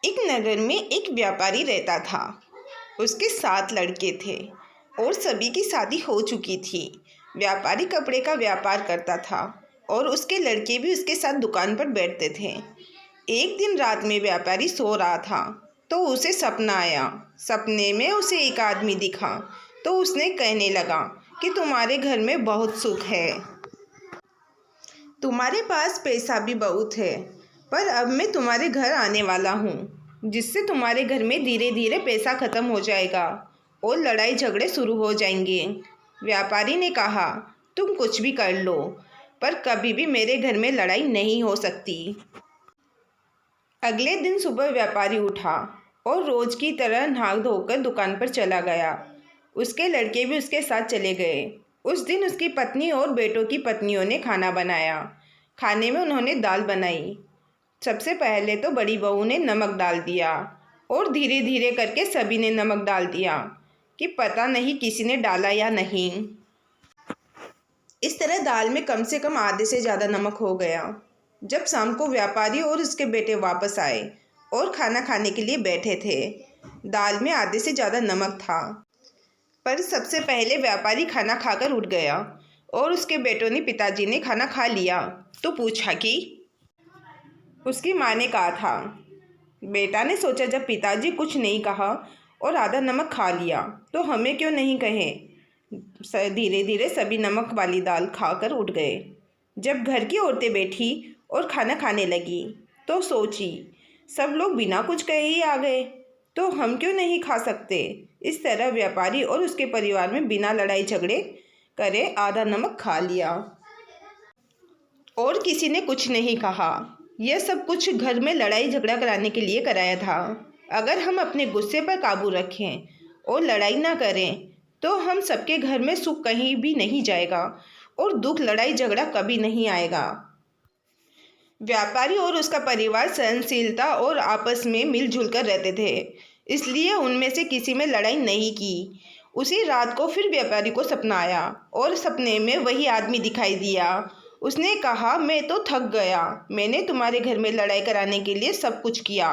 एक नगर में एक व्यापारी रहता था। उसके 7 लड़के थे और सभी की शादी हो चुकी थी। व्यापारी कपड़े का व्यापार करता था और उसके लड़के भी उसके साथ दुकान पर बैठते थे। एक दिन रात में व्यापारी सो रहा था तो उसे सपना आया। सपने में उसे एक आदमी दिखा तो उसने कहने लगा कि तुम्हारे घर में बहुत सुख है, तुम्हारे पास पैसा भी बहुत है, पर अब मैं तुम्हारे घर आने वाला हूँ, जिससे तुम्हारे घर में धीरे धीरे पैसा ख़त्म हो जाएगा और लड़ाई झगड़े शुरू हो जाएंगे। व्यापारी ने कहा, तुम कुछ भी कर लो, पर कभी भी मेरे घर में लड़ाई नहीं हो सकती। अगले दिन सुबह व्यापारी उठा और रोज़ की तरह नहा धोकर दुकान पर चला गया। उसके लड़के भी उसके साथ चले गए। उस दिन उसकी पत्नी और बेटों की पत्नियों ने खाना बनाया। खाने में उन्होंने दाल बनाई। सबसे पहले तो बड़ी बहू ने नमक डाल दिया और धीरे धीरे करके सभी ने नमक डाल दिया कि पता नहीं किसी ने डाला या नहीं। इस तरह दाल में कम से कम आधे से ज़्यादा नमक हो गया। जब शाम को व्यापारी और उसके बेटे वापस आए और खाना खाने के लिए बैठे थे, दाल में आधे से ज़्यादा नमक था। पर सबसे पहले व्यापारी खाना खाकर उठ गया और उसके बेटों ने पिताजी ने खाना खा लिया तो पूछा कि उसकी माँ ने कहा था। बेटा ने सोचा, जब पिताजी कुछ नहीं कहा और आधा नमक खा लिया तो हमें क्यों नहीं कहे। धीरे धीरे सभी नमक वाली दाल खाकर उठ गए। जब घर की औरतें बैठी और खाना खाने लगी तो सोची, सब लोग बिना कुछ कहे ही आ गए तो हम क्यों नहीं खा सकते। इस तरह व्यापारी और उसके परिवार में बिना लड़ाई झगड़े करे आधा नमक खा लिया और किसी ने कुछ नहीं कहा। यह सब कुछ घर में लड़ाई झगड़ा कराने के लिए कराया था। अगर हम अपने गुस्से पर काबू रखें और लड़ाई ना करें तो हम सबके घर में सुख कहीं भी नहीं जाएगा और दुख लड़ाई झगड़ा कभी नहीं आएगा। व्यापारी और उसका परिवार सहनशीलता और आपस में मिलजुल कर रहते थे, इसलिए उनमें से किसी में लड़ाई नहीं की। उसी रात को फिर व्यापारी को सपना आया और सपने में वही आदमी दिखाई दिया। उसने कहा, मैं तो थक गया, मैंने तुम्हारे घर में लड़ाई कराने के लिए सब कुछ किया,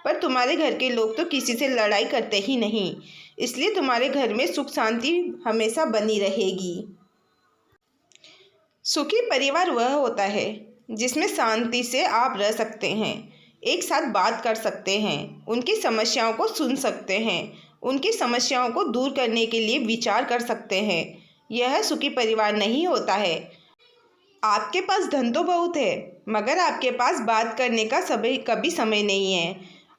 पर तुम्हारे घर के लोग तो किसी से लड़ाई करते ही नहीं, इसलिए तुम्हारे घर में सुख शांति हमेशा बनी रहेगी। सुखी परिवार वह होता है जिसमें शांति से आप रह सकते हैं, एक साथ बात कर सकते हैं, उनकी समस्याओं को सुन सकते हैं, उनकी समस्याओं को दूर करने के लिए विचार कर सकते हैं। यह सुखी परिवार नहीं होता है। आपके पास धन तो बहुत है, मगर आपके पास बात करने का कभी समय नहीं है।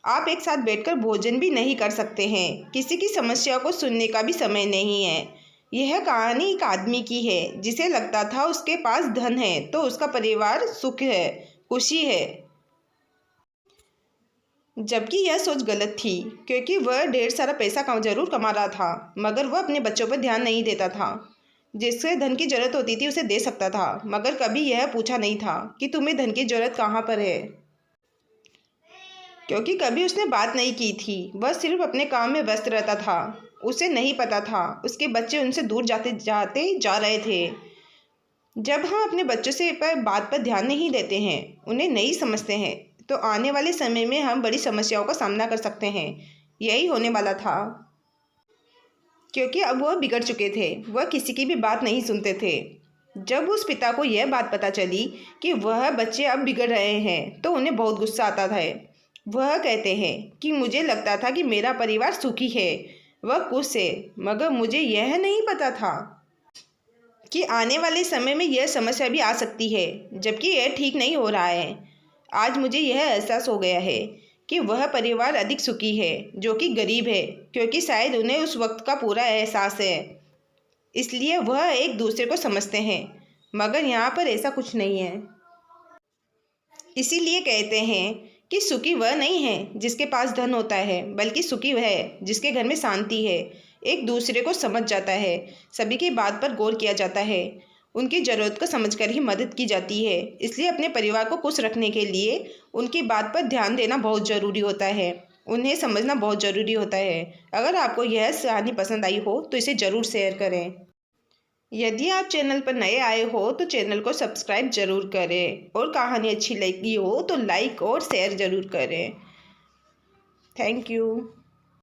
आप एक साथ बैठकर भोजन भी नहीं कर सकते हैं, किसी की समस्या को सुनने का भी समय नहीं है। यह कहानी एक आदमी की है जिसे लगता था उसके पास धन है तो उसका परिवार सुख है, खुशी है, जबकि यह सोच गलत थी, क्योंकि वह ढेर सारा पैसा जरूर कमा रहा था, मगर वह अपने बच्चों पर ध्यान नहीं देता था। जिससे धन की जरूरत होती थी उसे दे सकता था, मगर कभी यह पूछा नहीं था कि तुम्हें धन की जरूरत कहाँ पर है, क्योंकि कभी उसने बात नहीं की थी। वह सिर्फ अपने काम में व्यस्त रहता था। उसे नहीं पता था उसके बच्चे उनसे दूर जाते जाते जा रहे थे। जब हम अपने बच्चों से बात पर ध्यान नहीं देते हैं, उन्हें नहीं समझते हैं, तो आने वाले समय में हम बड़ी समस्याओं का सामना कर सकते हैं। यही होने वाला था, क्योंकि अब वह बिगड़ चुके थे। वह किसी की भी बात नहीं सुनते थे। जब उस पिता को यह बात पता चली कि वह बच्चे अब बिगड़ रहे हैं तो उन्हें बहुत गुस्सा आता था। वह कहते हैं कि मुझे लगता था कि मेरा परिवार सुखी है, वह खुश है, मगर मुझे यह नहीं पता था कि आने वाले समय में यह समस्या भी आ सकती है, जबकि यह ठीक नहीं हो रहा है। आज मुझे यह एहसास हो गया है कि वह परिवार अधिक सुखी है जो कि गरीब है, क्योंकि शायद उन्हें उस वक्त का पूरा एहसास है, इसलिए वह एक दूसरे को समझते हैं, मगर यहाँ पर ऐसा कुछ नहीं है। इसीलिए कहते हैं कि सुखी वह नहीं है जिसके पास धन होता है, बल्कि सुखी वह है जिसके घर में शांति है, एक दूसरे को समझ जाता है, सभी की बात पर गौर किया जाता है, उनकी ज़रूरत को समझकर ही मदद की जाती है। इसलिए अपने परिवार को खुश रखने के लिए उनकी बात पर ध्यान देना बहुत ज़रूरी होता है, उन्हें समझना बहुत ज़रूरी होता है। अगर आपको यह कहानी पसंद आई हो तो इसे ज़रूर शेयर करें। यदि आप चैनल पर नए आए हो तो चैनल को सब्सक्राइब जरूर करें और कहानी अच्छी लगी हो तो लाइक और शेयर ज़रूर करें। Thank you.